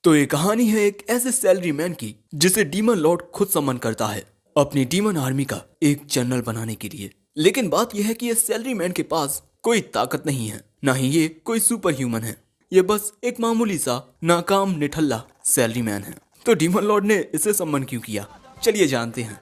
तो ये कहानी है एक ऐसे सैलरी मैन की जिसे डीमन लॉर्ड खुद समन करता है अपनी डीमन आर्मी का एक जनरल बनाने के लिए। लेकिन बात यह है कि ये सैलरी मैन के पास कोई ताकत नहीं है, ना ही ये कोई सुपर ह्यूमन है। ये बस एक मामूली सा नाकाम निठल्ला सैलरी मैन है। तो डीमन लॉर्ड ने इसे समन क्यों किया, चलिए जानते हैं।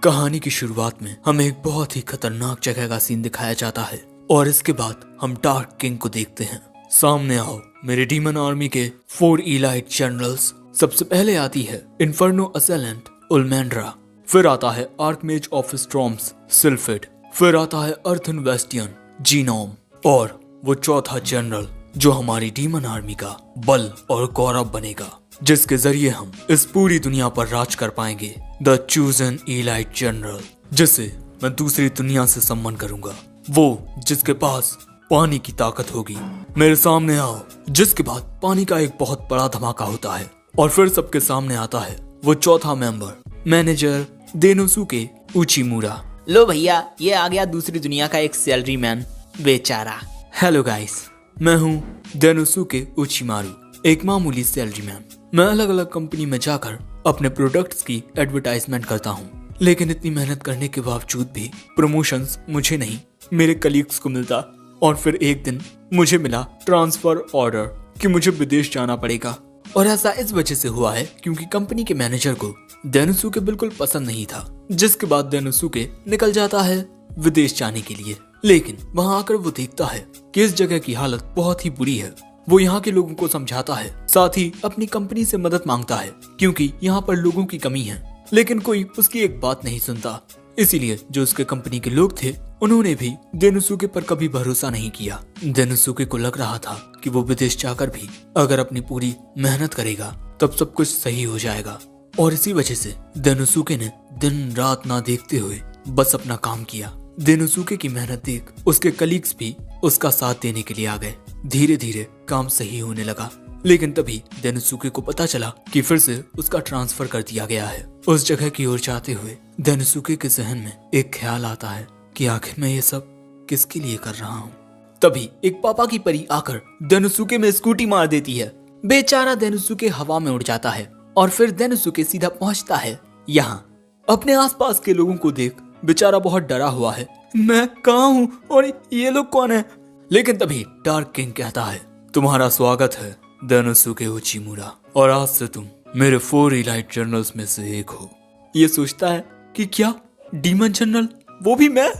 कहानी की शुरुआत में हमें एक बहुत ही खतरनाक जगह का सीन दिखाया जाता है और इसके बाद हम डार्क किंग को देखते हैं। सामने आओ मेरे डीमन आर्मी के 4 इलाइट जनरल्स। सबसे पहले आती है इन्फर्नो असेलेंट उलमेंड्रा, फिर आता है आर्कमेज ऑफ स्टॉर्म्स सिल्फिड, फिर आता है अर्थन वेस्टियन जीनोम, और वो चौथा जनरल जो हमारी डीमन आर्मी का बल और गौरव बनेगा, जिसके जरिए हम इस पूरी दुनिया पर राज कर पाएंगे। द चूजन इलाइट जनरल, जिसे मैं दूसरी दुनिया से सम्मान करूंगा, वो जिसके पास पानी की ताकत होगी। मेरे सामने आओ। जिसके बाद पानी का एक बहुत बड़ा धमाका होता है और फिर सबके सामने आता है वो चौथा मेंबर, मैनेजर देनोसुके उचिमुरा। लो भैया, ये आ गया दूसरी दुनिया का एक सैलरी मैन बेचारा। हेलो गाइस, मैं हूँ देनोसुके उचिमारू, एक मामूली सैलरी मैन। मैं अलग अलग कंपनी में जाकर अपने प्रोडक्ट्स की एडवर्टाइजमेंट करता हूँ, लेकिन इतनी मेहनत करने के बावजूद भी प्रमोशंस मुझे नहीं, मेरे कलीग्स को मिलता। और फिर एक दिन मुझे मिला ट्रांसफर ऑर्डर कि मुझे विदेश जाना पड़ेगा। और ऐसा इस वजह से हुआ है क्योंकि कंपनी के मैनेजर को देनोसुके बिल्कुल पसंद नहीं था, जिसके बाद देनोसुके निकल जाता है विदेश जाने के लिए। लेकिन वहां आकर वो देखता है कि इस जगह की हालत बहुत ही बुरी है। वो यहाँ के लोगों को समझाता है, साथ ही अपनी कंपनी से मदद मांगता है क्योंकि यहाँ पर लोगों की कमी है, लेकिन कोई उसकी एक बात नहीं सुनता। इसीलिए जो उसके कंपनी के लोग थे उन्होंने भी देनोसुके पर कभी भरोसा नहीं किया। देनोसुके को लग रहा था कि वो विदेश जाकर भी अगर अपनी पूरी मेहनत करेगा तब सब कुछ सही हो जाएगा। और इसी वजह से देनोसुके ने दिन रात ना देखते हुए बस अपना काम किया। देनोसुके की मेहनत देख उसके कलीग्स भी उसका साथ देने के लिए आ गए। धीरे धीरे काम सही होने लगा, लेकिन तभी देनोसुके को पता चला कि फिर से उसका ट्रांसफर कर दिया गया है। उस जगह की ओर जाते हुए देनोसुके के जहन में एक ख्याल आता है कि आखिर मैं ये सब किसके लिए कर रहा हूँ। तभी एक पापा की परी आकर देनोसुके में स्कूटी मार देती है। बेचारा देनोसुके हवा में उड़ जाता है और फिर देनोसुके सीधा पहुंचता है यहाँ। अपने आसपास के लोगों को देख बेचारा बहुत डरा हुआ है, मैं कहाँ हूँ और ये लोग कौन है। लेकिन तभी डार्क किंग कहता है, तुम्हारा स्वागत है देनोसुके उचिमुरा, और आज से तुम मेरे 4 इलाइट जनरल्स में से एक हो। ये सोचता है कि क्या डीमन जनरल, वो भी मैं,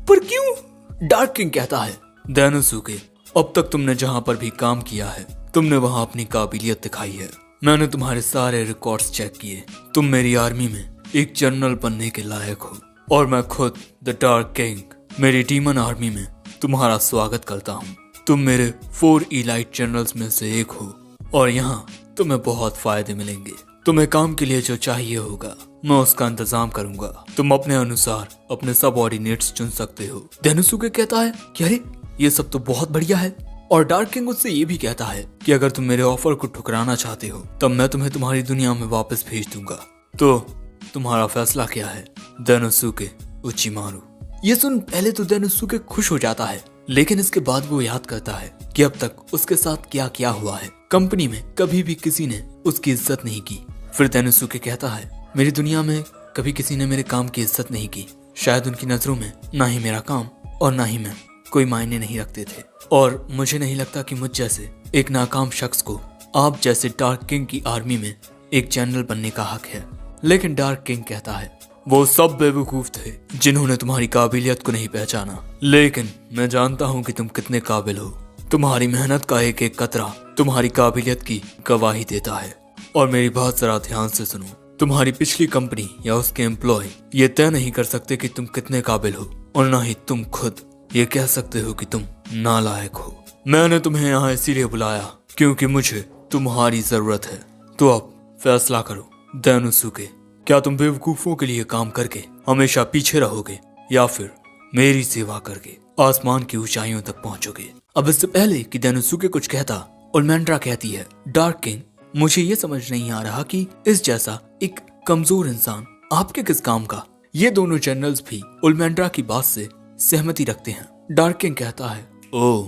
पर क्यों। डार्क किंग कहता है, देनोसुके अब तक तुमने जहां पर भी काम किया है तुमने वहां अपनी काबिलियत दिखाई है। मैंने तुम्हारे सारे रिकॉर्ड्स चेक किए, तुम मेरी आर्मी में एक जनरल बनने के लायक हो, और मैं खुद द डार्क किंग मेरी डीमन आर्मी में तुम्हारा स्वागत करता हूँ। तुम मेरे 4 इलाइट जनरल्स में से एक हो और यहाँ तुम्हें बहुत फायदे मिलेंगे। तुम्हें काम के लिए जो चाहिए होगा मैं उसका इंतजाम करूंगा। तुम अपने अनुसार अपने सबऑर्डिनेट्स चुन सकते हो। देनोसुके कहता है कि अरे ये सब तो बहुत बढ़िया है, और डार्क किंग उससे ये भी कहता है कि अगर तुम मेरे ऑफर को ठुकराना चाहते हो तब मैं तुम्हें तुम्हारी दुनिया में वापस भेज दूंगा। तो तुम्हारा फैसला क्या है देनोसुके उचिमारू। ये सुन पहले तो देनोसुके खुश हो जाता है, लेकिन इसके बाद वो याद करता है कि अब तक उसके साथ क्या क्या हुआ है। कंपनी में कभी भी किसी ने उसकी इज्जत नहीं की। फिर देनोसुके कहता है, मेरी दुनिया में कभी किसी ने मेरे काम की इज्जत नहीं की। शायद उनकी नजरों में ना ही मेरा काम और ना ही मैं कोई मायने नहीं रखते थे, और मुझे नहीं लगता कि मुझ जैसे एक नाकाम शख्स को आप जैसे डार्क किंग की आर्मी में एक जनरल बनने का हक है। लेकिन डार्क किंग कहता है, वो सब बेवकूफ थे जिन्होंने तुम्हारी काबिलियत को नहीं पहचाना, लेकिन मैं जानता हूँ कि तुम कितने काबिल हो। तुम्हारी मेहनत का एक एक कतरा तुम्हारी काबिलियत की गवाही देता है। और मेरी बात जरा ध्यान से सुनो, तुम्हारी पिछली कंपनी या उसके एम्प्लॉय ये तय नहीं कर सकते कि तुम कितने काबिल हो, और ना ही तुम खुद ये कह सकते हो कि तुम नालायक हो। मैंने तुम्हें यहाँ इसीलिए बुलाया क्योंकि मुझे तुम्हारी जरूरत है। तो अब फैसला करो देनोसुके, क्या तुम बेवकूफों के लिए काम करके हमेशा पीछे रहोगे या फिर मेरी सेवा करके आसमान की ऊंचाइयों तक पहुंचोगे। अब इससे पहले कि देनोसुके कुछ कहता, उलमेंड्रा कहती है, डार्क किंग मुझे ये समझ नहीं आ रहा कि इस जैसा एक कमजोर इंसान आपके किस काम का। ये दोनों जनरल्स भी उलमेंड्रा की बात से सहमति रखते हैं। डार्क किंग कहता है, ओह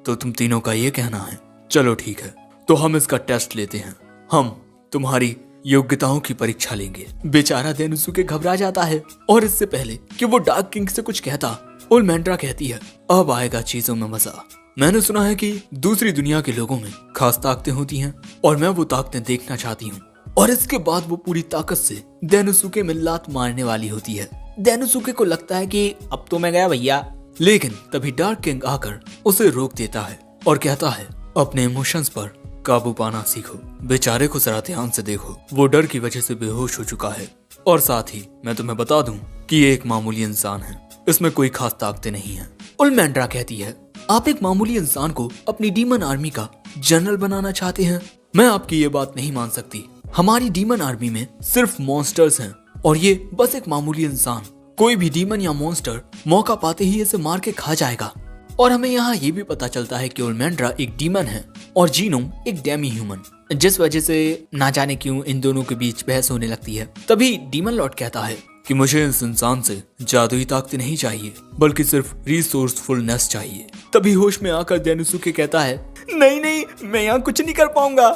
तो तुम तीनों का ये कहना है, चलो ठीक है, तो हम इसका टेस्ट लेते हैं। हम तुम्हारी योग्यताओं की परीक्षा लेंगे। बेचारा डेनोसुके घबरा जाता है और इससे पहले कि वो डार्क किंग से कुछ कहता, ओलमेंड्रा कहती है, अब आएगा चीजों में मजा। मैंने सुना है कि दूसरी दुनिया के लोगों में खास ताकतें होती हैं और मैं वो ताकतें देखना चाहती हूँ। और इसके बाद वो पूरी ताकत से डेनोसुके में लात मारने वाली होती है। डेनोसुके को लगता है कि अब तो मैं गया भैया, लेकिन तभी डार्क किंग आकर उसे रोक देता है और कहता है, अपने इमोशंस पर काबू पाना सीखो। बेचारे को जरा ध्यान से देखो, वो डर की वजह से बेहोश हो चुका है। और साथ ही मैं तुम्हें बता दूं कि ये एक मामूली इंसान है, इसमें कोई खास ताकतें नहीं है। ओलमेंड्रा कहती है, आप एक मामूली इंसान को अपनी डीमन आर्मी का जनरल बनाना चाहते हैं? मैं आपकी ये बात नहीं मान सकती। हमारी डीमन आर्मी में सिर्फ मॉन्स्टर्स हैं और ये बस एक मामूली इंसान। कोई भी डीमन या मॉन्स्टर मौका पाते ही इसे मार के खा जाएगा। और हमें यहाँ ये भी पता चलता है कि ओलमेंड्रा एक डीमन है और जीनोम एक डेमी ह्यूमन, जिस वजह से ना जाने क्यों इन दोनों के बीच बहस होने लगती है। तभी डीमन लॉर्ड कहता है कि मुझे इस इंसान से जादुई ताकतें नहीं चाहिए, बल्कि सिर्फ रिसोर्सफुलनेस चाहिए। तभी होश में आकर डेनोसुके कहता है, नहीं नहीं, मैं यहाँ कुछ नहीं कर पाऊंगा।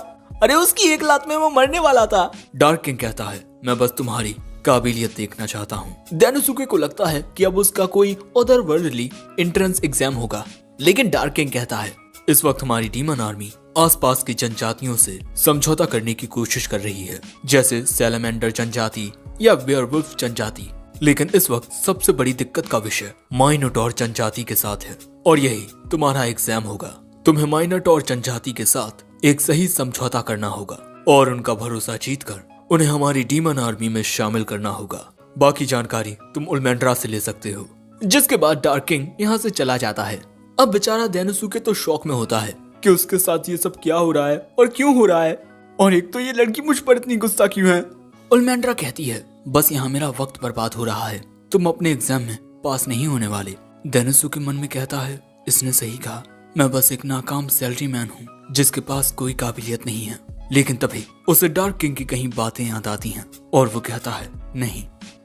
अरे उसकी एक लात में वो मरने वाला था। डार्क किंग कहता है, मैं बस तुम्हारी काबिलियत देखना चाहता हूँ। डेनोसुके को लगता है कि अब उसका कोई अदर वर्ल्डली एंट्रेंस एग्जाम होगा, लेकिन डार्क किंग कहता है, इस वक्त हमारी डीमन आर्मी आसपास की जनजातियों से समझौता करने की कोशिश कर रही है, जैसे सैलमेंडर जनजाति या वेयरवुल्फ जनजाति। लेकिन इस वक्त सबसे बड़ी दिक्कत का विषय माइनोटॉर जनजाति के साथ है और यही तुम्हारा एग्जाम होगा। तुम्हें माइनोटॉर जनजाति के साथ एक सही समझौता करना होगा और उनका भरोसा जीतकर उन्हें हमारी डीमन आर्मी में शामिल करना होगा। बाकी जानकारी तुम ओलमेंड्रा से ले सकते हो। जिसके बाद डार्क किंग यहाँ से चला जाता है। अब बेचारा डेनोसुके तो शौक में होता है कि उसके साथ ये सब क्या हो रहा है और क्यों हो रहा है, और एक तो ये लड़की मुझ पर इतनी गुस्सा क्यों है। ओलमेंड्रा कहती है, बस यहाँ मेरा वक्त बर्बाद हो रहा है, तुम अपने एग्जाम में पास नहीं होने वाले। डेनोसुके मन में कहता है, इसने सही कहा, मैं बस एक नाकाम सैलरी मैन हूँ जिसके पास कोई काबिलियत नहीं है। लेकिन तभी उसे डार्क किंग की कहीं बातें याद आती हैं और वो कहता है, नहीं,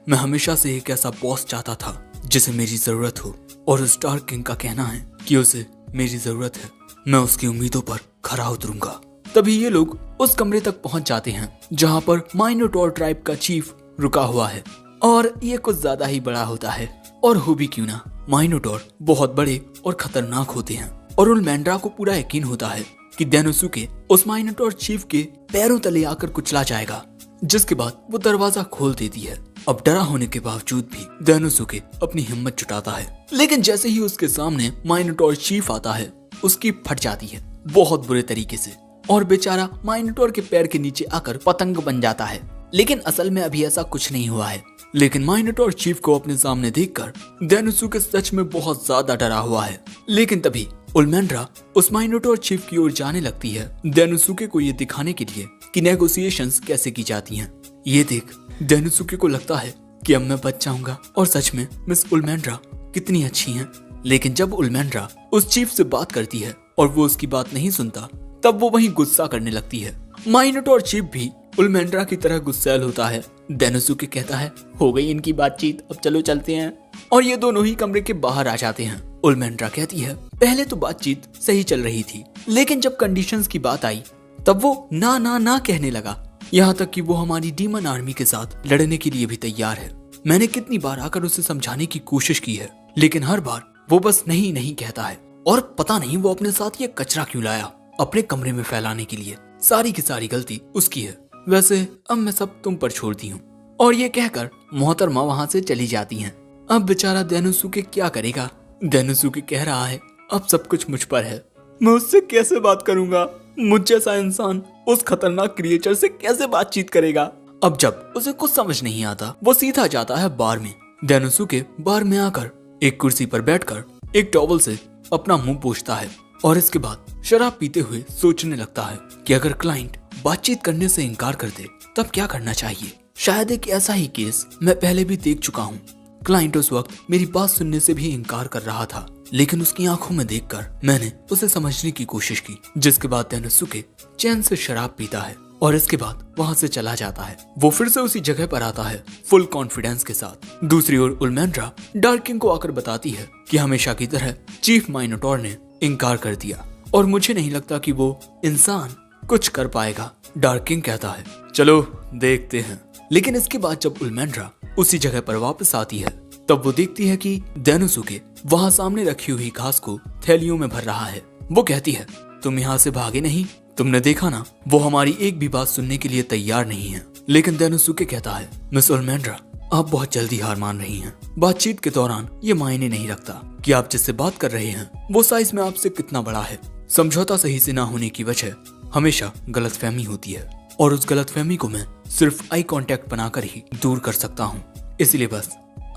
मैं हमेशा से एक ऐसा बॉस चाहता था जिसे मेरी जरूरत हो, और उस डार्क किंग का कहना है कि उसे मेरी जरूरत है, मैं उसकी उम्मीदों पर खरा उतरूंगा। तभी ये लोग उस कमरे तक पहुंच जाते हैं जहां पर माइनोटॉर ट्राइब का चीफ रुका हुआ है, और ये कुछ ज्यादा ही बड़ा होता है। और हो भी क्यों ना, माइनोटॉर बहुत बड़े और खतरनाक होते हैं और ओलमेंड्रा को पूरा यकीन होता है कि डेनोसुके उस माइनोटॉर चीफ के पैरों तले आकर कुचला जाएगा। जिसके बाद वो दरवाजा खोल देती है। अब डरा होने के बावजूद भी डेनोसुके अपनी हिम्मत जुटाता है, लेकिन जैसे ही उसके सामने माइनोटॉर चीफ आता है, उसकी फट जाती है बहुत बुरे तरीके से, और बेचारा माइनोटॉर के पैर के नीचे आकर पतंग बन जाता है। लेकिन असल में अभी ऐसा कुछ नहीं हुआ है। लेकिन माइनोटॉर चीफ को अपने सामने देखकर डेनोसुके सच में बहुत ज्यादा डरा हुआ है। लेकिन तभी ओलमेंड्रा उस माइनोटॉर चीफ की ओर जाने लगती है, डेनोसुके को ये दिखाने के लिए कि नेगोशिएशंस कैसे की जाती हैं। ये देख डेनोसुके को लगता है कि अब मैं बच जाऊंगा, और सच में मिस ओलमेंड्रा कितनी अच्छी हैं। लेकिन जब ओलमेंड्रा उस चीफ से बात करती है और वो उसकी बात नहीं सुनता, तब वो वहीं गुस्सा करने लगती है। माइनोटॉर चीफ भी ओलमेंड्रा की तरह गुस्सैल होता है। डेनोसुके कहता है, हो गई इनकी बातचीत, अब चलो चलते हैं। और ये दोनों ही कमरे के बाहर आ जाते हैं। ओलमेंड्रा कहती है, पहले तो बातचीत सही चल रही थी, लेकिन जब कंडीशंस की बात आई तब वो ना ना ना कहने लगा, यहाँ तक कि वो हमारी डीमन आर्मी के साथ लड़ने के लिए भी तैयार है। मैंने कितनी बार आकर उसे समझाने की कोशिश की है, लेकिन हर बार वो बस नहीं नहीं कहता है। और पता नहीं वो अपने साथ ये कचरा क्यों लाया अपने कमरे में फैलाने के लिए। सारी की सारी गलती उसकी है। वैसे अब मैं सब तुम पर छोड़ती हूँ। और ये कहकर मोहतरमा वहाँ से चली जाती हैं। अब बेचारा डेनोसुके क्या करेगा। डेनोसुके कह रहा है, अब सब कुछ मुझ पर है, मैं उससे कैसे बात करूंगा। मुझ जैसा इंसान उस खतरनाक क्रिएचर से कैसे बातचीत करेगा। अब जब उसे कुछ समझ नहीं आता, वो सीधा जाता है बार में। डेनोसुके बार में आकर एक कुर्सी पर बैठकर एक टॉवल से अपना मुंह पोंछता है और इसके बाद शराब पीते हुए सोचने लगता है कि अगर क्लाइंट बातचीत करने से इनकार कर दे तब क्या करना चाहिए। शायद एक ऐसा ही केस मैं पहले भी देख चुका हूँ। क्लाइंट उस वक्त मेरी बात सुनने से भी इनकार कर रहा था, लेकिन उसकी आंखों में देखकर मैंने उसे समझने की कोशिश की। जिसके बाद डेनोसुके चैन से शराब पीता है और इसके बाद वहाँ से चला जाता है। वो फिर से उसी जगह पर आता है फुल कॉन्फिडेंस के साथ। दूसरी ओर ओलमेंड्रा डार्क किंग को आकर बताती है कि हमेशा की तरह चीफ माइनोटॉर ने इनकार कर दिया और मुझे नहीं लगता कि वो इंसान कुछ कर पाएगा। डार्क किंग कहता है चलो देखते हैं। लेकिन इसके बाद जब उल्मेंड्रा उसी जगह पर वापस आती है तब वो देखती है कि डेनोसुके वहाँ सामने रखी हुई घास को थैलियों में भर रहा है। वो कहती है तुम यहाँ से भागे नहीं, तुमने देखा ना वो हमारी एक भी बात सुनने के लिए तैयार नहीं है। लेकिन डेनोसुके कहता है मिस उल्मेंड्रा आप बहुत जल्दी हार मान रही हैं। बातचीत के दौरान ये मायने नहीं रखता कि आप जिससे बात कर रहे हैं वो साइज में आपसे कितना बड़ा है। समझौता सही से ना होने की वजह हमेशा गलतफहमी होती है और उस गलतफहमी को मैं सिर्फ आई कांटेक्ट बनाकर ही दूर कर सकता हूँ। इसलिए बस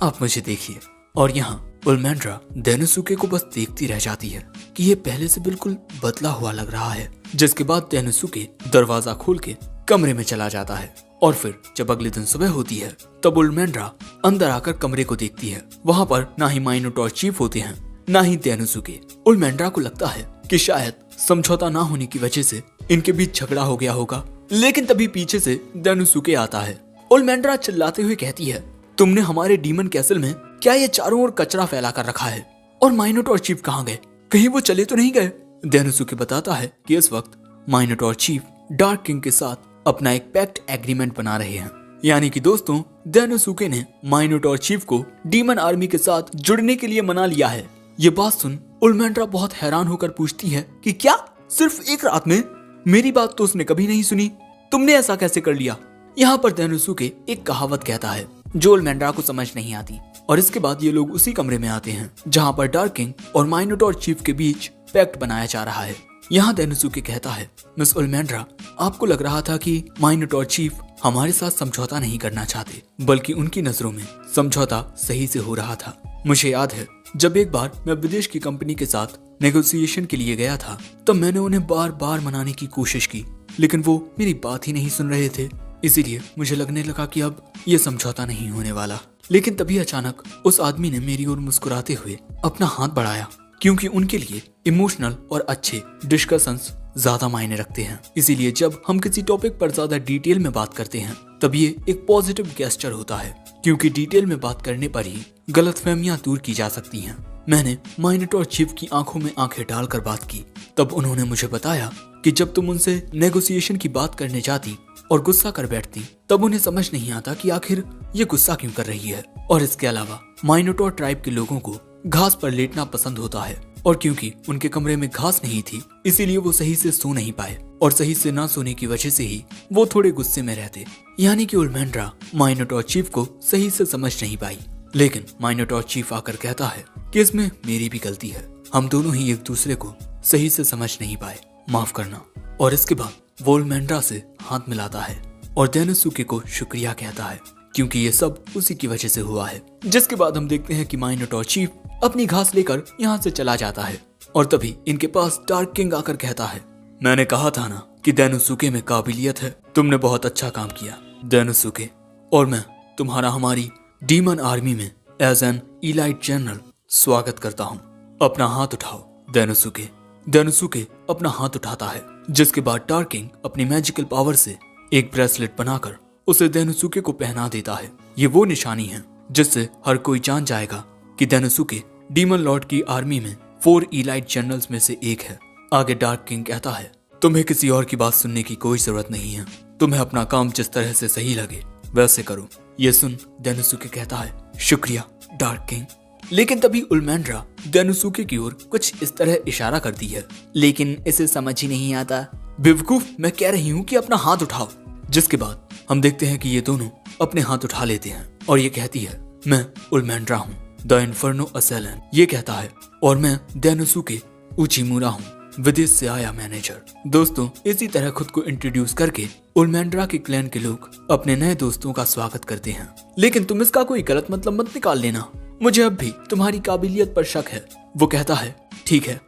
आप मुझे देखिए। और यहाँ उल्मेंड्रा डेनोसुके को बस देखती रह जाती है कि ये पहले से बिल्कुल बदला हुआ लग रहा है। जिसके बाद डेनोसुके दरवाजा खोल के कमरे में चला जाता है और फिर जब अगले दिन सुबह होती है तब उल्मेंड्रा अंदर आकर कमरे को देखती है। वहाँ पर ना ही माइनोटॉर चीफ होते हैं ना ही डेनोसुके। उल्मेंड्रा को लगता है कि शायद समझौता ना होने की वजह से इनके बीच झगड़ा हो गया होगा। लेकिन तभी पीछे से डेनोसुके आता है। उल्मेंड्रा चिल्लाते हुए कहती है तुमने हमारे डीमन कैसल में क्या ये चारों ओर कचरा फैला कर रखा है? और माइनोटॉर चीफ कहाँ गए? कहीं वो चले तो नहीं गए? डेनोसुके बताता है कि इस वक्त माइनोटॉर चीफ डार्क किंग के साथ अपना एक पैक्ट एग्रीमेंट बना रहे हैं। यानी कि दोस्तों डेनोसुके ने माइनोटॉर चीफ को डीमन आर्मी के साथ जुड़ने के लिए मना लिया है। ये बात सुन उल्मेंड्रा बहुत हैरान होकर पूछती है कि क्या सिर्फ एक रात में? मेरी बात तो उसने कभी नहीं सुनी, तुमने ऐसा कैसे कर लिया? यहाँ पर डेनोसुके एक कहावत कहता है जो उल्मेंड्रा को समझ नहीं आती। और इसके बाद ये लोग उसी कमरे में आते हैं जहाँ पर डार्क किंग और माइनोटॉर चीफ के बीच पैक्ट बनाया जा रहा है। यहाँ डेनोसुके कहता है मिस उल्मेंड्रा आपको लग रहा था कि माइनोटॉर चीफ हमारे साथ समझौता नहीं करना चाहते, बल्कि उनकी नजरों में समझौता सही से हो रहा था। मुझे याद है जब एक बार मैं विदेश की कंपनी के साथ नेगोशिएशन के लिए गया था तब मैंने उन्हें बार बार मनाने की कोशिश की, लेकिन वो मेरी बात ही नहीं सुन रहे थे। इसीलिए मुझे लगने लगा कि अब ये समझौता नहीं होने वाला। लेकिन तभी अचानक उस आदमी ने मेरी ओर मुस्कुराते हुए अपना हाथ बढ़ाया, क्योंकि उनके लिए इमोशनल और अच्छे डिस्कशंस ज्यादा मायने रखते हैं। इसीलिए जब हम किसी टॉपिक पर ज्यादा डिटेल में बात करते हैं तब ये एक पॉजिटिव गेस्चर होता है, क्योंकि डिटेल में बात करने पर ही गलतफहमियां दूर की जा सकती हैं। मैंने माइनोटॉर चीफ की आंखों में आंखें डालकर बात की। तब उन्होंने मुझे बताया कि जब तुम उनसे नेगोशिएशन की बात करने जाती और गुस्सा कर बैठती तब उन्हें समझ नहीं आता कि आखिर ये गुस्सा क्यों कर रही है। और इसके अलावा माइनोटॉर ट्राइब के लोगों को घास पर लेटना पसंद होता है, और क्योंकि उनके कमरे में घास नहीं थी इसीलिए वो सही से सो नहीं पाए, और सही से ना सोने की वजह से ही वो थोड़े गुस्से में रहते। यानी कि उल्मेंड्रा माइनोटॉर चीफ को सही से समझ नहीं पाई। लेकिन माइनोटॉर चीफ आकर कहता है कि इसमें मेरी भी गलती है, हम दोनों ही एक दूसरे को सही से समझ नहीं पाए, माफ करना। और इसके बाद वो उल्मेंड्रा से हाथ मिलाता है और डेनोसुके को शुक्रिया कहता है, क्योंकि ये सब उसी की वजह से हुआ है। जिसके बाद हम देखते हैं कि माइनोटॉर चीफ अपनी घास लेकर यहाँ से चला जाता है और तभी इनके पास डार्क किंग आकर कहता है मैंने कहा था ना कि डेनोसुके में काबिलियत है, तुमने बहुत अच्छा काम किया डेनोसुके, और मैं तुम्हारा हमारी डीमन आर्मी में एज एन इलाइट जनरल स्वागत करता हूँ। अपना हाथ उठाओ डेनोसुके। डेनोसुके अपना हाथ उठाता है, जिसके बाद डार्क किंग अपनी मैजिकल पावर से एक ब्रेसलेट बनाकर उसे डेनोसुके को पहना देता है। ये वो निशानी है जिससे हर कोई जान जाएगा कि डेनोसुके डीमन लॉर्ड की आर्मी में 4 इलाइट जनरल्स में से एक है। आगे डार्क किंग कहता है तुम्हें किसी और की बात सुनने की कोई जरूरत नहीं है, तुम्हें अपना काम जिस तरह से सही लगे वैसे करो। ये सुन डेनोसुके कहता है शुक्रिया डार्क किंग। लेकिन तभी उल्मेंड्रा डेनोसुके की ओर कुछ इस तरह इशारा करती है, लेकिन इसे समझ ही नहीं आता। बेवकूफ, मैं कह रही हूँ कि अपना हाथ उठाओ। जिसके बाद हम देखते हैं कि ये दोनों अपने हाथ उठा लेते हैं और ये कहती है मैं उल्मेंड्रा हूँ द इन्फर्नो असेलन। ये कहता है और मैं डेनोसुके उचिमुरा हूँ, विदेश से आया मैनेजर। दोस्तों इसी तरह खुद को इंट्रोड्यूस करके उल्मेंड्रा के क्लैन के लोग अपने नए दोस्तों का स्वागत करते हैं। लेकिन तुम इसका कोई गलत मतलब मत निकाल लेना, मुझे अब भी तुम्हारी काबिलियत पर शक है। वो कहता है ठीक है।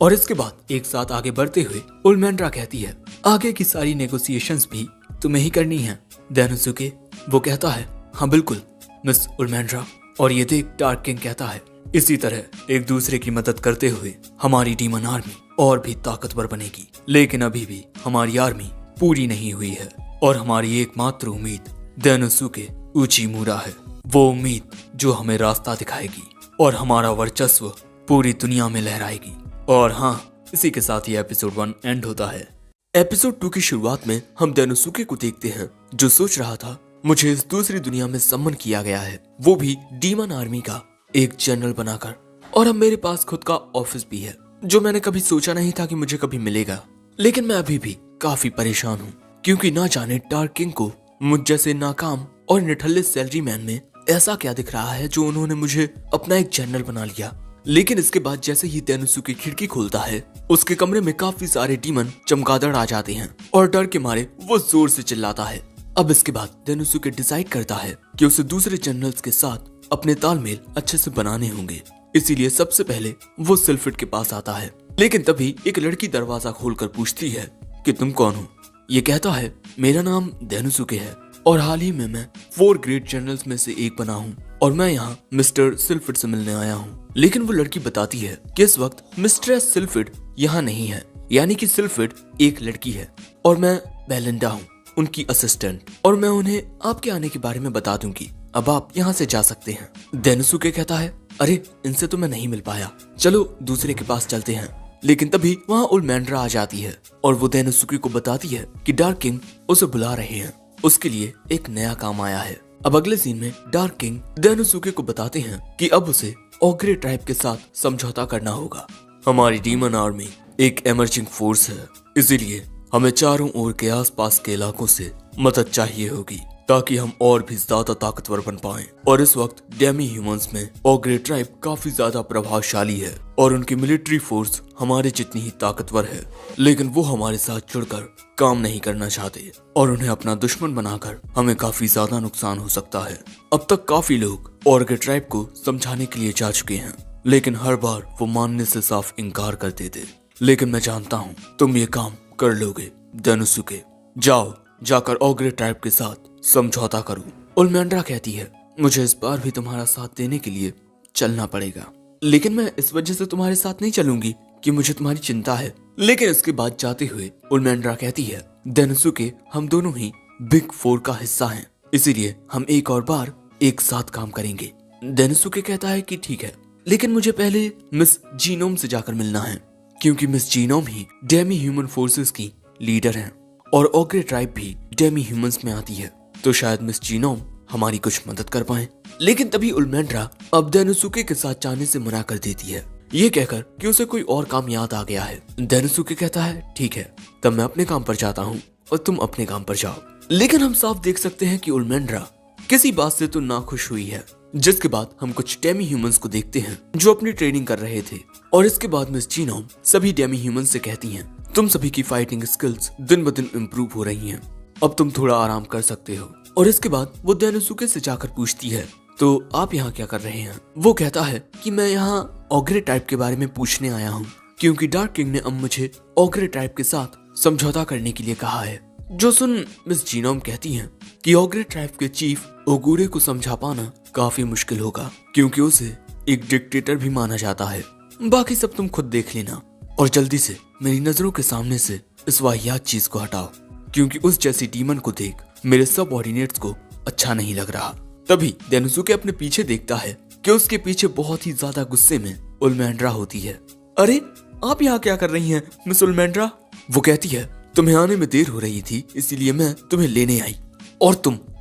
और इसके बाद एक साथ आगे बढ़ते हुए उल्मेंड्रा कहती है आगे की सारी नेगोशिएशंस भी तुम्हें ही करनी है डेनोसुके। वो कहता है हाँ बिल्कुल मिस उल्मेंड्रा। और ये देख डार्क किंग कहता है इसी तरह एक दूसरे की मदद करते हुए हमारी डीमन आर्मी और भी ताकतवर बनेगी। लेकिन अभी भी हमारी आर्मी पूरी नहीं हुई है और हमारी एकमात्र उम्मीद डेनोसुके उचिमुरा है, वो उम्मीद जो हमें रास्ता दिखाएगी और हमारा वर्चस्व पूरी दुनिया में लहराएगी। और हाँ, इसी के साथ ये एपिसोड 1 एंड होता है। एपिसोड 2 की शुरुआत में हम डेनोसुके को देखते हैं, जो सोच रहा था मुझे इस दूसरी दुनिया में सम्मन किया गया है, वो भी डीमन आर्मी का एक जनरल बनाकर, और अब मेरे पास खुद का ऑफिस भी है, जो मैंने कभी सोचा नहीं था कि मुझे कभी मिलेगा। लेकिन मैं अभी भी काफी परेशान हूँ, क्योंकि ना जाने डार्क किंग को मुझ जैसे नाकाम और निठल्ले सैलरी मैन में ऐसा क्या दिख रहा है जो उन्होंने मुझे अपना एक जनरल बना लिया। लेकिन इसके बाद जैसे ही डेनोसुके खिड़की खोलता है, उसके कमरे में काफी सारे डीमन चमगादड़ आ जाते हैं और डर के मारे वो जोर से चिल्लाता है। अब इसके बाद डेनोसुके डिसाइड करता है कि उसे दूसरे जनरल्स के साथ अपने तालमेल अच्छे से बनाने होंगे, इसीलिए सबसे पहले वो सिल्फिड के पास आता है। लेकिन तभी एक लड़की दरवाजा खोलकर पूछती है कि तुम कौन हो। ये कहता है मेरा नाम डेनोसुके है और हाल ही में मैं 4 ग्रेट जनरल्स में से एक बना हूँ और मैं यहाँ मिस्टर सिल्फिड से मिलने आया हूँ। लेकिन वो लड़की बताती है कि इस वक्त मिस्ट्रेस सिल्फिड यहाँ नहीं है, यानी कि सिल्फिड एक लड़की है और मैं बेलिंडा हूँ, उनकी असिस्टेंट, और मैं उन्हें आपके आने के बारे में बता दूंगी। अब आप यहाँ से जा सकते हैं। डेनोसुके कहता है अरे इनसे तो मैं नहीं मिल पाया, चलो दूसरे के पास चलते हैं। लेकिन तभी वहाँ उलमैंड्रा आ जाती है और वो डेनोसुके को बताती है कि डार्क किंग उसे बुला रहे हैं, उसके लिए एक नया काम आया है। अब अगले सीन में डार्क किंग डेनोसुके को बताते हैं कि अब उसे ओग्रे ट्राइब के साथ समझौता करना होगा। हमारी डीमन आर्मी एक इमर्जिंग फोर्स है, इसीलिए हमें चारों ओर के आसपास के इलाकों से मदद चाहिए होगी ताकि हम और भी ज्यादा ताकतवर बन पाएं। और इस वक्त डेमी ह्यूमंस में ओग्रे ट्राइब काफी ज्यादा प्रभावशाली है और उनकी मिलिट्री फोर्स हमारे जितनी ही ताकतवर है, लेकिन वो हमारे साथ जुड़कर काम नहीं करना चाहते और उन्हें अपना दुश्मन बनाकर हमें काफी ज्यादा नुकसान हो सकता है। अब तक काफी लोग ओग्रे ट्राइब को समझाने के लिए जा चुके हैं, लेकिन हर बार वो मानने से साफ इनकार करते थे। लेकिन मैं जानता हूँ तुम ये काम कर लोगे डेनोसुके, जाओ जाकर ओग्रे ट्राइब के साथ समझौता करो। उलमैंड्रा कहती है मुझे इस बार भी तुम्हारा साथ देने के लिए चलना पड़ेगा, लेकिन मैं इस वजह से तुम्हारे साथ नहीं चलूंगी कि मुझे तुम्हारी चिंता है। लेकिन इसके बाद जाते हुए उलमैंड्रा कहती है डेनोसुके हम दोनों ही बिग 4 का हिस्सा हैं, इसीलिए हम एक और बार एक साथ काम करेंगे। डेनोसुके कहता है कि ठीक है, लेकिन मुझे पहले मिस जीनोम से जाकर मिलना है, क्योंकि मिस जीनोम ही डेमी ह्यूमन फोर्सेस की लीडर हैं और ओग्रे ट्राइब भी डेमी ह्यूमंस में आती है, तो शायद मिस जीनोम हमारी कुछ मदद कर पाए। लेकिन तभी उलमैंड्रा अब डेनोसुके के साथ जाने से मना कर देती है, ये कहकर कि उसे कोई और काम याद आ गया है। डेनोसुके कहता है ठीक है, तब मैं अपने काम पर जाता हूँ और तुम अपने काम पर जाओ। लेकिन हम साफ देख सकते हैं कि उलमैंड्रा किसी बात से तो नाखुश हुई है। जिसके बाद हम कुछ डेमी ह्यूमंस को देखते हैं जो अपनी ट्रेनिंग कर रहे थे, और इसके बाद मिस जीनोम सभी डेमी ह्यूमंस से कहती हैं तुम सभी की फाइटिंग स्किल्स दिन ब दिन इम्प्रूव हो रही हैं, अब तुम थोड़ा आराम कर सकते हो। और इसके बाद वो डेनोसुके से जाकर पूछती है तो आप यहाँ क्या कर रहे हैं। वो कहता है कि मैं यहाँ ओग्रे ट्राइब के बारे में पूछने आया हूँ, क्योंकि डार्क किंग ने अब मुझे ओग्रे ट्राइब के साथ समझौता करने के लिए कहा है। जो सुन मिस जीनोम कहती हैं कि ओग्रे ट्राइब के चीफ ओगुरे को समझा पाना काफी मुश्किल होगा, क्योंकि उसे एक डिक्टेटर भी माना जाता है। बाकी सब तुम खुद देख लेना और जल्दी से मेरी नजरों के सामने से इस वाहियात चीज को हटाओ, क्योंकि उस जैसी डीमन को देख मेरे सबऑर्डिनेट्स को अच्छा नहीं लग रहा। तभी डेनोसुके अपने पीछे देखता है कि उसके पीछे बहुत ही ज्यादा गुस्से में उलमैंड्रा होती है। अरे आप यहाँ क्या कर रही हैं मिस उलमैंड्रा। वो कहती है तुम्हें आने में देर हो रही थी, इसीलिए मैं तुम्हें लेने आई। और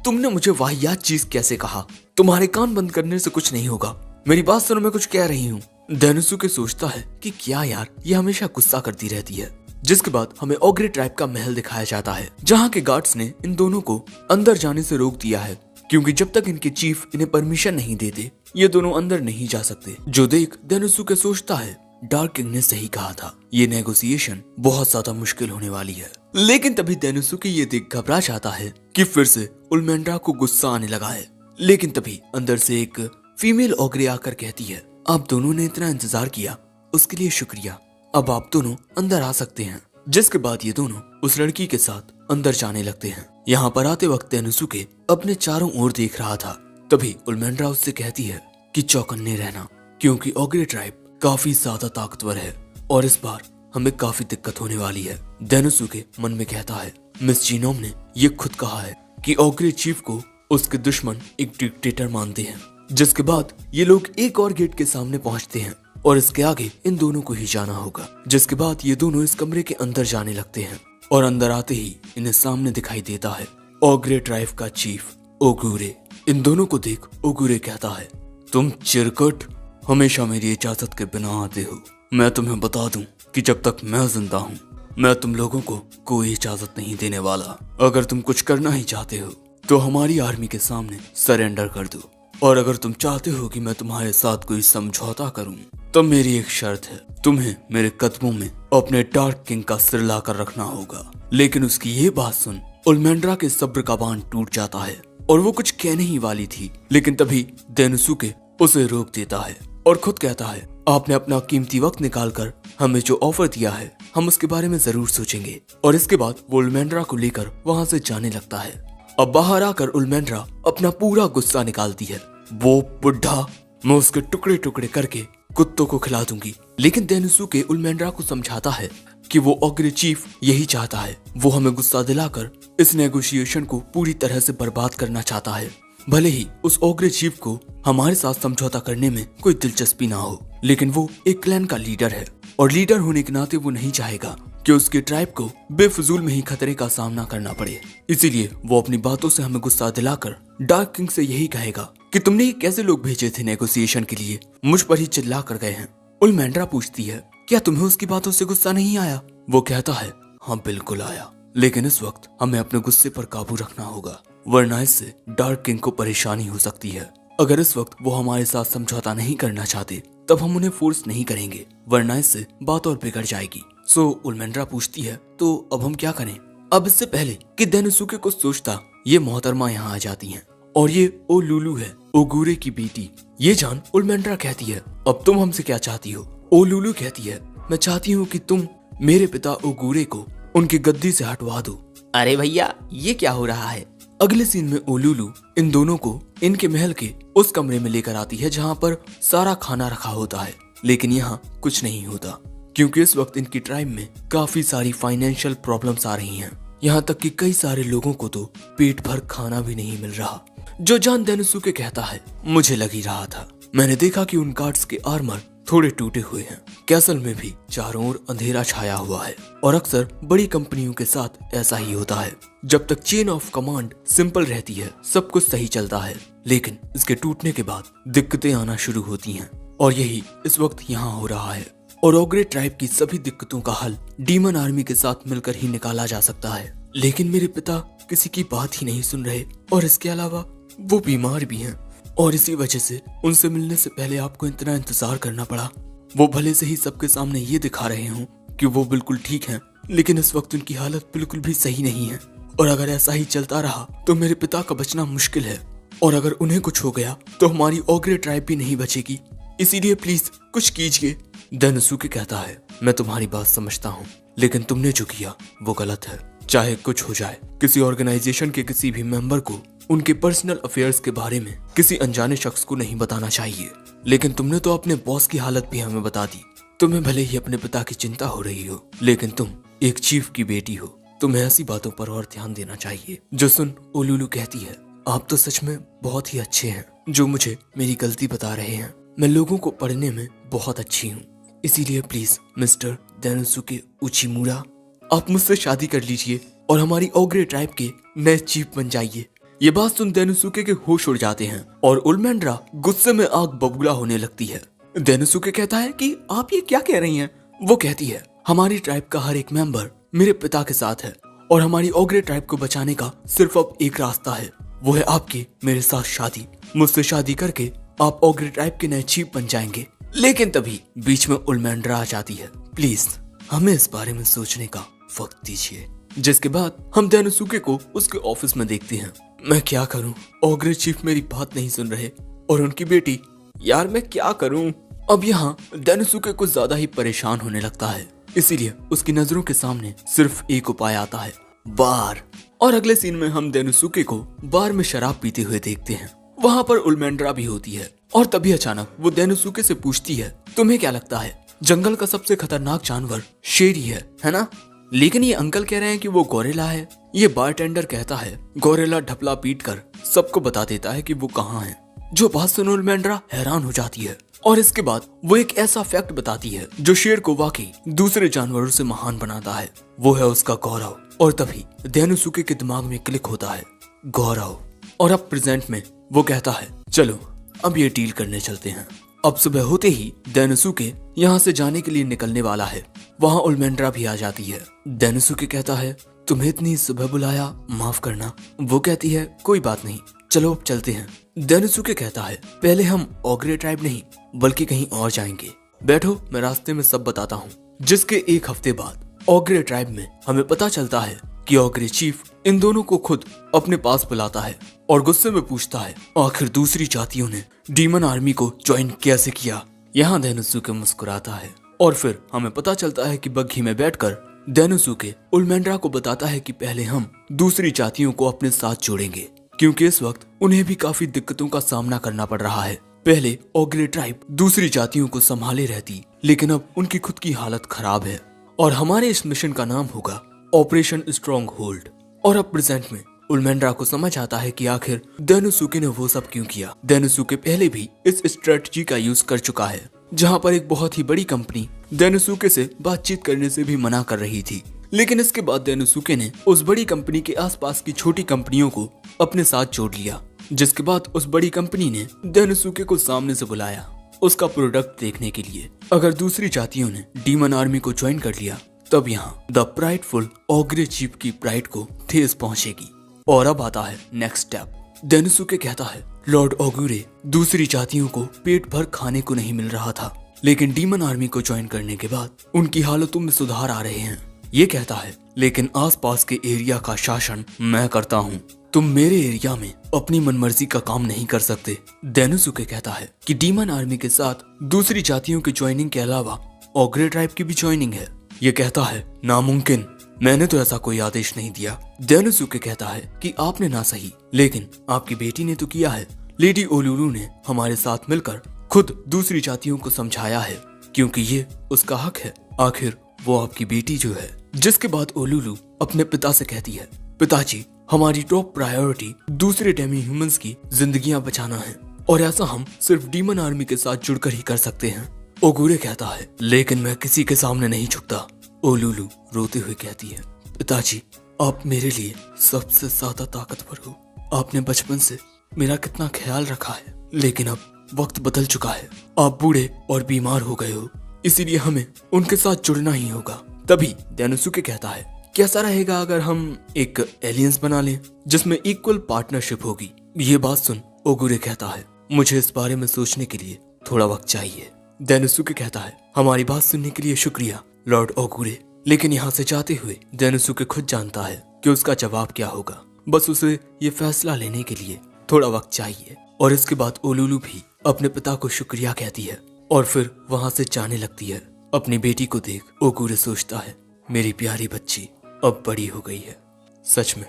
तुमने मुझे वाहियात चीज कैसे कहा। तुम्हारे कान बंद करने से कुछ नहीं होगा, मेरी बात सुनो, मैं कुछ कह रही हूँ। डेनोसुके सोचता है कि क्या यार, ये हमेशा गुस्सा करती रहती है। जिसके बाद हमें ओग्रे ट्राइब का महल दिखाया जाता है, जहाँ के गार्ड्स ने इन दोनों को अंदर जाने से रोक दिया है, क्योंकि जब तक इनके चीफ इन्हें परमिशन नहीं देते ये दोनों अंदर नहीं जा सकते। जो देख डेनोसुके सोचता है डार्क किंग ने सही कहा था, ये नेगोशिएशन बहुत ज्यादा मुश्किल होने वाली है। लेकिन तभी डेनोसुके ये देख घबरा जाता है कि फिर से उलमैंड्रा को गुस्सा आने लगा है। लेकिन तभी अंदर से एक फीमेल ओग्रे आकर कहती है आप दोनों ने इतना इंतजार किया उसके लिए शुक्रिया, अब आप दोनों अंदर आ सकते हैं। जिसके बाद ये दोनों उस लड़की के साथ अंदर जाने लगते हैं। यहाँ पर आते वक्त डेनोसुके अपने चारों ओर देख रहा था। तभी उलमैंड्रा उससे कहती है कि चौकन्ने रहना, क्योंकि ओग्रे ट्राइब काफी ज्यादा ताकतवर है और इस बार हमें काफी दिक्कत होने वाली है। डेनोसुके मन में कहता है मिस जीनोम ने ये खुद कहा है कि ओग्रे चीफ को उसके दुश्मन एक डिक्टेटर मानते हैं। जिसके बाद ये लोग एक और गेट के सामने पहुंचते हैं और इसके आगे इन दोनों को ही जाना होगा। जिसके बाद ये दोनों इस कमरे के अंदर जाने लगते हैं और अंदर आते ही इन्हें सामने दिखाई देता है ओग्रे ट्राइब का चीफ ओगुरे। इन दोनों को देख ओगुरे कहता है, तुम चिरकुट हमेशा मेरी इजाजत के बिना आते हो। मैं तुम्हें बता दूं कि जब तक मैं जिंदा हूँ मैं तुम लोगों को कोई इजाजत नहीं देने वाला। अगर तुम कुछ करना ही चाहते हो तो हमारी आर्मी के सामने सरेंडर कर दो, और अगर तुम चाहते हो कि मैं तुम्हारे साथ कोई समझौता करूं तो मेरी एक शर्त है, तुम्हें मेरे कदमों में अपने डार्क किंग का सिर लाकर रखना होगा। लेकिन उसकी ये बात सुन उल्मेंड्रा के सब्र का बांध टूट जाता है और वो कुछ कहने ही वाली थी, लेकिन तभी देनुसुके उसे रोक देता है और खुद कहता है, आपने अपना कीमती वक्त निकालकर हमें जो ऑफर दिया है हम उसके बारे में जरूर सोचेंगे। और इसके बाद वो उल्मेंड्रा को लेकर वहाँ से जाने लगता है। अब बाहर आकर उल्मेंड्रा अपना पूरा गुस्सा निकालती है, वो बुढ़ा, मैं उसके टुकड़े टुकड़े करके कुत्तों को खिला दूंगी। लेकिन देनुसुके उल्मेंड्रा को समझाता है कि वो ओग्रे चीफ यही चाहता है, वो हमें गुस्सा दिलाकर इस नेगोशिएशन को पूरी तरह से बर्बाद करना चाहता है। भले ही उस ओग्रे चीफ को हमारे साथ समझौता करने में कोई दिलचस्पी ना हो, लेकिन वो एक क्लैन का लीडर है और लीडर होने के नाते वो नहीं चाहेगा कि उसके ट्राइब को बेफजूल में ही खतरे का सामना करना पड़े। इसीलिए वो अपनी बातों से हमें गुस्सा दिलाकर डार्क किंग से यही कहेगा कि तुमने ये कैसे लोग भेजे थे नेगोशिएशन के लिए, मुझ पर ही चिल्ला कर गए हैं। उल्मेंड्रा पूछती है, क्या तुम्हें उसकी बातों से गुस्सा नहीं आया? वो कहता है, हाँ बिल्कुल आया, लेकिन इस वक्त हमें अपने गुस्से पर काबू रखना होगा, वरना इससे डार्क किंग को परेशानी हो सकती है। अगर इस वक्त वो हमारे साथ समझौता नहीं करना चाहते तब हम उन्हें फोर्स नहीं करेंगे, वरना इससे बात और बिगड़ जाएगी। सो उल्मेंड्रा पूछती है, तो अब हम क्या करें? अब इससे पहले कि देनुसुके कुछ सोचता, ये मोहतरमा यहाँ आ जाती हैं और ये ओ लुलु है, ओगुरे की बेटी। ये जान उल्मेंड्रा कहती है, अब तुम हमसे क्या चाहती हो? ओ लुलु कहती है, मैं चाहती हूँ कि तुम मेरे पिता ओगुरे को उनकी गद्दी से हटवा दो। अरे भैया ये क्या हो रहा है? अगले सीन में ओलुलु इन दोनों को इनके महल के उस कमरे में लेकर आती है जहाँ पर सारा खाना रखा होता है, लेकिन यहाँ कुछ नहीं होता क्योंकि इस वक्त इनकी ट्राइब में काफी सारी फाइनेंशियल प्रॉब्लम्स आ रही हैं। यहाँ तक कि कई सारे लोगों को तो पेट भर खाना भी नहीं मिल रहा। जो जान देनुसुके कहता है, मुझे लग ही रहा था, मैंने देखा कि उन गार्ड्स के आर्मर थोड़े टूटे हुए हैं। कैसल में भी चारों ओर अंधेरा छाया हुआ है और अक्सर बड़ी कंपनियों के साथ ऐसा ही होता है। जब तक चेन ऑफ कमांड सिंपल रहती है सब कुछ सही चलता है, लेकिन इसके टूटने के बाद दिक्कतें आना शुरू होती हैं और यही इस वक्त यहाँ हो रहा है। और ओग्रे ट्राइब की सभी दिक्कतों का हल डीमन आर्मी के साथ मिलकर ही निकाला जा सकता है, लेकिन मेरे पिता किसी की बात ही नहीं सुन रहे और इसके अलावा वो बीमार भी हैं और इसी वजह से उनसे मिलने से पहले आपको इतना इंतजार करना पड़ा। वो भले से ही सबके सामने ये दिखा रहे हों कि वो बिल्कुल ठीक हैं, लेकिन इस वक्त उनकी हालत बिल्कुल भी सही नहीं है और अगर ऐसा ही चलता रहा तो मेरे पिता का बचना मुश्किल है और अगर उन्हें कुछ हो गया तो हमारी ओग्रे ट्राइब भी नहीं बचेगी, इसीलिए प्लीज कुछ कीजिए। देनुसुके कहता है, मैं तुम्हारी बात समझता हूँ, लेकिन तुमने जो किया वो गलत है। चाहे कुछ हो जाए, किसी ऑर्गेनाइजेशन के किसी भी मेंबर को उनके पर्सनल अफेयर्स के बारे में किसी अनजाने शख्स को नहीं बताना चाहिए, लेकिन तुमने तो अपने बॉस की हालत भी हमें बता दी। तुम्हें भले ही अपने पिता की चिंता हो रही हो, लेकिन तुम एक चीफ की बेटी हो, तुम्हें ऐसी बातों पर और ध्यान देना चाहिए। जो सुन ओलुलु कहती है, आप तो सच में बहुत ही अच्छे हैं जो मुझे मेरी गलती बता रहे हैं। मैं लोगों को पढ़ने में बहुत अच्छी हूँ, इसीलिए प्लीज मिस्टर देनुसुके उचिमुरा आप मुझसे शादी कर लीजिए और हमारी ओग्रे ट्राइब के नए चीफ बन जाइए। ये बात सुन देनुसुके के होश उड़ जाते हैं और उल्मेंड्रा गुस्से में आग बबूला होने लगती है। देनुसुके कहता है कि आप ये क्या कह रही हैं? वो कहती है, हमारी ट्राइब का हर एक मेंबर मेरे पिता के साथ है और हमारी ओग्रे ट्राइब को बचाने का सिर्फ अब एक रास्ता है, वो है आपकी मेरे साथ शादी। मुझसे शादी करके आप ओग्रे ट्राइब के नए चीफ बन जाएंगे। लेकिन तभी बीच में उल्मेंड्रा आ जाती है, प्लीज हमें इस बारे में सोचने का वक्त दीजिए। जिसके बाद हम देनुसुके को उसके ऑफिस में देखते हैं। मैं क्या करूं, ओग्रे चीफ मेरी बात नहीं सुन रहे और उनकी बेटी, यार मैं क्या करूं। अब यहाँ देनुसुके कुछ ज्यादा ही परेशान होने लगता है, इसीलिए उसकी नजरों के सामने सिर्फ एक उपाय आता है, बार। और अगले सीन में हम देनुसुके को बार में शराब पीते हुए देखते हैं। वहाँ पर उल्मेंड्रा भी होती है और तभी अचानक वो देनुसुके से पूछती है, तुम्हें क्या लगता है जंगल का सबसे खतरनाक जानवर शेर ही है ना? लेकिन ये अंकल कह रहे हैं कि वो गोरिल्ला है। ये बारटेंडर कहता है, गोरिल्ला ढपला पीट कर सबको बता देता है कि वो कहाँ है। जो बात सुन उल्मेंड्रा हैरान हो जाती है और इसके बाद वो एक ऐसा फैक्ट बताती है जो शेर को वाकई दूसरे जानवरों से महान बनाता है, वो है उसका गौरव। और तभी डेनोसुके के दिमाग में क्लिक होता है, गौरव। और अब प्रेजेंट में वो कहता है, चलो अब ये डील करने चलते हैं। अब सुबह होते ही डेनोसुके यहाँ से जाने के लिए निकलने वाला है। वहाँ उल्मेंड्रा भी आ जाती है। डेनोसुके कहता है, तुम्हें इतनी सुबह बुलाया, माफ करना। वो कहती है, कोई बात नहीं, चलो अब चलते हैं। डेनोसुके कहता है, पहले हम ओग्रे ट्राइब नहीं बल्कि कहीं और जाएंगे। बैठो, मैं रास्ते में सब बताता हूँ। जिसके एक हफ्ते बाद ओग्रे ट्राइब में हमें पता चलता है कि ओग्रे चीफ इन दोनों को खुद अपने पास बुलाता है और गुस्से में पूछता है, आखिर दूसरी जातियों ने डीमन आर्मी को ज्वाइन कैसे किया। यहाँ डेनोसुके मुस्कुराता है और फिर हमें पता चलता है कि बग्घी में बैठकर डेनोसुके उल्मेंड्रा को बताता है कि पहले हम दूसरी जातियों को अपने साथ जोड़ेंगे, क्योंकि इस वक्त उन्हें भी काफी दिक्कतों का सामना करना पड़ रहा है। पहले ओग्रे ट्राइब दूसरी जातियों को संभाले रहती, लेकिन अब उनकी खुद की हालत खराब है और हमारे इस मिशन का नाम होगा ऑपरेशन स्ट्रॉन्ग होल्ड। और अब प्रेजेंट में उल्मेंड्रा को समझ आता है कि आखिर डेनोसुके ने वो सब क्यों किया। डेनोसुके पहले भी इस स्ट्रेटजी का यूज कर चुका है, जहाँ पर एक बहुत ही बड़ी कंपनी डेनोसुके से बातचीत करने से भी मना कर रही थी। लेकिन इसके बाद डेनोसुके ने उस बड़ी कंपनी के आसपास की छोटी कंपनियों को अपने साथ जोड़ लिया, जिसके बाद उस बड़ी कंपनी ने डेनोसुके को सामने से बुलाया उसका प्रोडक्ट देखने के लिए। अगर दूसरी जातियों ने डीमन आर्मी को ज्वाइन कर लिया, तब यहाँ द प्राइडफुल ओग्रे चीफ की प्राइड को ठेस पहुंचेगी। और अब आता है नेक्स्ट स्टेप। डेनोसुके कहता है, लॉर्ड ओगुरे, दूसरी जातियों को पेट भर खाने को नहीं मिल रहा था, लेकिन डीमन आर्मी को ज्वाइन करने के बाद उनकी हालतों में सुधार आ रहे हैं। ये कहता है, लेकिन आसपास के एरिया का शासन मैं करता हूँ, तुम मेरे एरिया में अपनी मनमर्जी का काम नहीं कर सकते। डेनोसुके कहता है कि डीमन आर्मी के साथ दूसरी जातियों की ज्वाइनिंग के अलावा ओग्रे ट्राइब की भी ज्वाइनिंग है। ये कहता है, नामुमकिन, मैंने तो ऐसा कोई आदेश नहीं दिया। डेनोसुके कहता है कि आपने ना सही, लेकिन आपकी बेटी ने तो किया है। लेडी ओलुलु ने हमारे साथ मिलकर खुद दूसरी जातियों को समझाया है, क्योंकि ये उसका हक है। आखिर वो आपकी बेटी जो है। जिसके बाद ओलुलु अपने पिता से कहती है, पिताजी, हमारी टॉप प्रायोरिटी दूसरे डेमी ह्यूमंस की जिंदगियां बचाना है, और ऐसा हम सिर्फ डीमन आर्मी के साथ जुड़कर ही कर सकते हैं। ओगुरे कहता है, लेकिन मैं किसी के सामने नहीं झुकता। ओलुलु रोते हुए कहती है, पिताजी, आप मेरे लिए सबसे ज्यादा ताकतवर हो। आपने बचपन से मेरा कितना ख्याल रखा है, लेकिन अब वक्त बदल चुका है। आप बूढ़े और बीमार हो गए हो, इसीलिए हमें उनके साथ जुड़ना ही होगा। तभी डेनोसुके कहता है, कैसा रहेगा अगर हम एक एलियंस बना लें जिसमें इक्वल पार्टनरशिप होगी। ये बात सुन ओगुरे कहता है, मुझे इस बारे में सोचने के लिए थोड़ा वक्त चाहिए। डेनोसुके कहता है, हमारी बात सुनने के लिए शुक्रिया लॉर्ड ओगुरे। लेकिन यहाँ से जाते हुए डेनोसुके खुद जानता है कि उसका जवाब क्या होगा। बस उसे ये फैसला लेने के लिए थोड़ा वक्त चाहिए। और इसके बाद ओलुलु भी अपने पिता को शुक्रिया कहती है और फिर वहाँ से जाने लगती है। अपनी बेटी को देख ओगुरे सोचता है, मेरी प्यारी बच्ची अब बड़ी हो गई है। सच में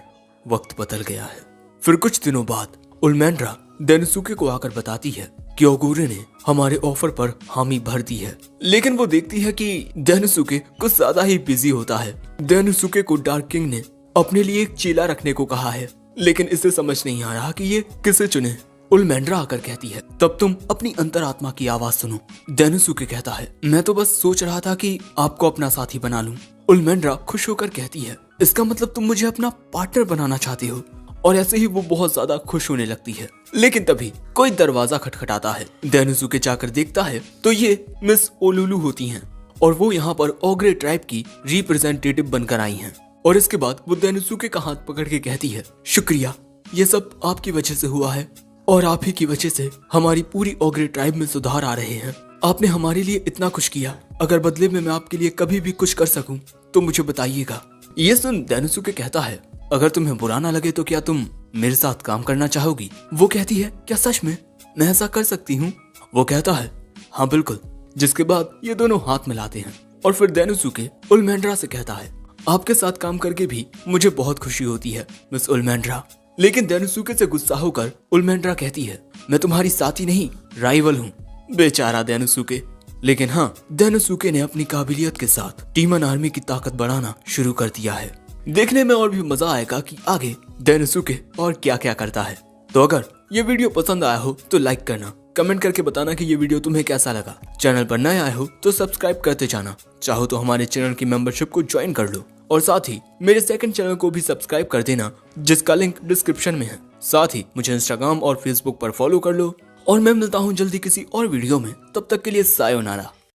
वक्त बदल गया है। फिर कुछ दिनों बाद उल्मेंड्रा डेनोसुके को आकर बताती है कि ओगुरे ने हमारे ऑफर पर हामी भर दी है। लेकिन वो देखती है कि डेनोसुके कुछ ज्यादा ही बिजी होता है। डेनोसुके को डार्क किंग ने अपने लिए एक चेला रखने को कहा है, लेकिन इसे समझ नहीं आ रहा कि ये किसे चुने। उल्मेंड्रा आकर कहती है, तब तुम अपनी अंतरात्मा की आवाज सुनो। डेनोसुके कहता है, मैं तो बस सोच रहा था कि आपको अपना साथी बना लूं। उल्मेंड्रा खुश होकर कहती है, इसका मतलब तुम मुझे अपना पार्टनर बनाना चाहते हो। और ऐसे ही वो बहुत ज्यादा खुश होने लगती है। लेकिन तभी कोई दरवाजा खटखटाता है। डेनोसुके जाकर देखता है तो ये मिस ओलुलु होती हैं और वो यहाँ पर ओग्रे ट्राइब की रिप्रेजेंटेटिव बनकर आई हैं। और इसके बाद वो डेनोसुके का हाथ पकड़ के कहती है, शुक्रिया, ये सब आपकी वजह से हुआ है और आप ही की वजह से हमारी पूरी ओग्रे ट्राइब में सुधार आ रहे हैं। आपने हमारे लिए इतना कुछ किया, अगर बदले में मैं आपके लिए कभी भी कुछ कर सकूं तो मुझे बताइएगा। ये सुन डेनोसुके कहता है, अगर तुम्हें बुरा ना लगे तो क्या तुम मेरे साथ काम करना चाहोगी। वो कहती है, क्या सच में मैं ऐसा कर सकती हूँ। वो कहता है, हाँ बिल्कुल। जिसके बाद ये दोनों हाथ मिलाते हैं और फिर डेनोसुके उल्मेंड्रा से कहता है, आपके साथ काम करके भी मुझे बहुत खुशी होती है मिस उल्मेंड्रा। लेकिन डेनोसुके से गुस्सा होकर उल्मेंड्रा कहती है, मैं तुम्हारी साथी नहीं राइवल हूँ। बेचारा डेनोसुके। लेकिन हाँ, डेनोसुके ने अपनी काबिलियत के साथ डीमन आर्मी की ताकत बढ़ाना शुरू कर दिया है। देखने में और भी मजा आएगा कि आगे डेनोसुके और क्या क्या करता है। तो अगर ये वीडियो पसंद आया हो तो लाइक करना कमेंट करके बताना कि ये वीडियो तुम्हें कैसा लगा। चैनल पर नए आए हो तो सब्सक्राइब करते जाना, चाहो तो हमारे चैनल की मेंबरशिप को ज्वाइन कर लो और साथ ही मेरे सेकंड चैनल को भी सब्सक्राइब कर देना, जिसका लिंक डिस्क्रिप्शन में है। साथ ही मुझे इंस्टाग्राम और फेसबुक पर फॉलो कर लो और मैं मिलता हूँ जल्दी किसी और वीडियो में। तब तक के लिए सायोनारा।